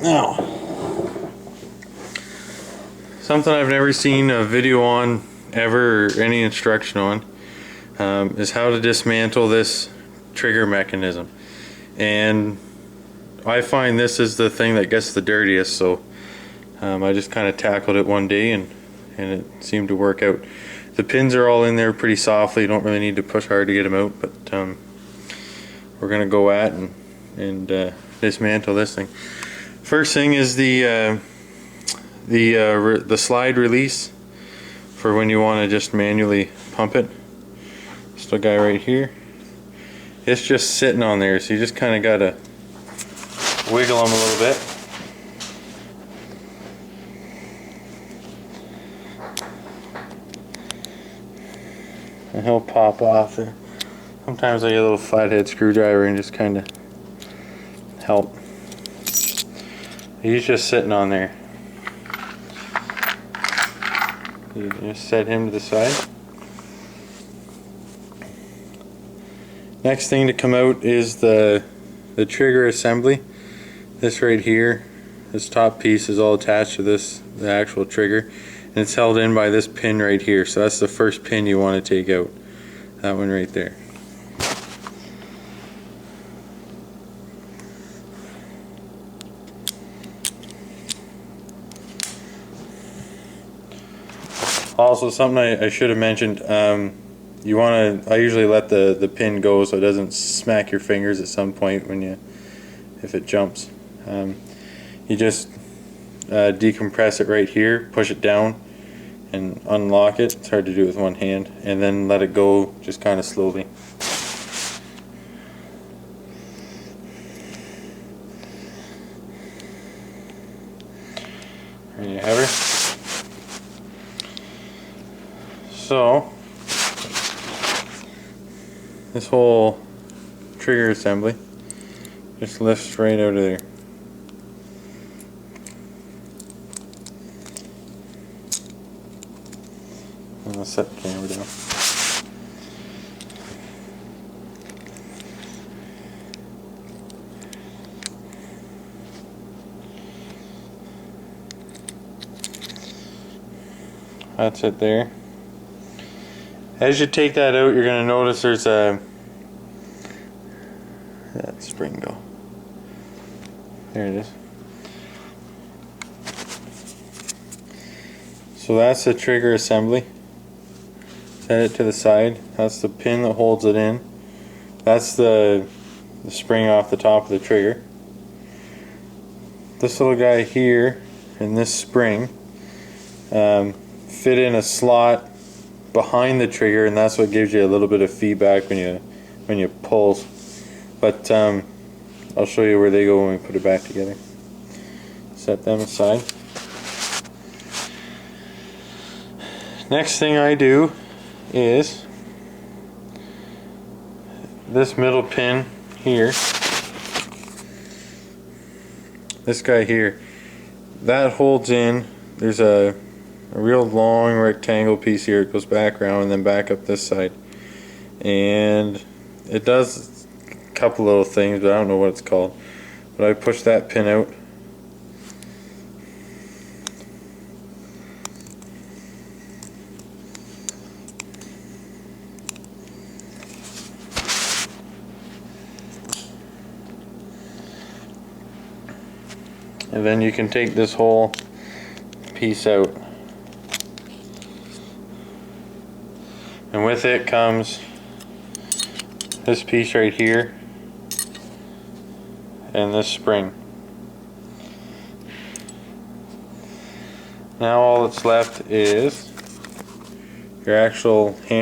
Now, something I've never seen a video on ever, or any instruction on, is how to dismantle this trigger mechanism. And I find this is the thing that gets the dirtiest, so I just kind of tackled it one day and it seemed to work out. The pins are all in there pretty softly, you don't really need to push hard to get them out, but we're going to go at and dismantle this thing. First thing is the slide release for when you want to just manually pump it. This little guy right here, it's just sitting on there, so you just kind of got to wiggle them a little bit. And he'll pop off there. Sometimes I get a little flathead screwdriver and just kind of help. He's just sitting on there. You just set him to the side. Next thing to come out is the trigger assembly. This right here, this top piece is all attached to the actual trigger, and it's held in by this pin right here. So that's the first pin you want to take out. That one right there. Also, something I should have mentioned, I usually let the pin go so it doesn't smack your fingers at some point if it jumps. You just decompress it right here, push it down and unlock it. It's hard to do with one hand, and then let it go just kind of slowly. There you have her. So this whole trigger assembly just lifts right out of there. I'll set the camera down. That's it there. As you take that out, you're going to notice there's that spring go. There it is. So that's the trigger assembly. Set it to the side. That's the pin that holds it in. That's the spring off the top of the trigger. This little guy here and this spring fit in a slot behind the trigger, and that's what gives you a little bit of feedback when you pull. But I'll show you where they go when we put it back together. Set them aside. Next thing I do is this middle pin here, this guy here, that holds in. There's a real long rectangle piece here. It goes back around and then back up this side, and it does a couple little things, but I don't know what it's called. But I push that pin out, and then you can take this whole piece out, and with it comes this piece right here and this spring. Now all that's left is your actual hammer.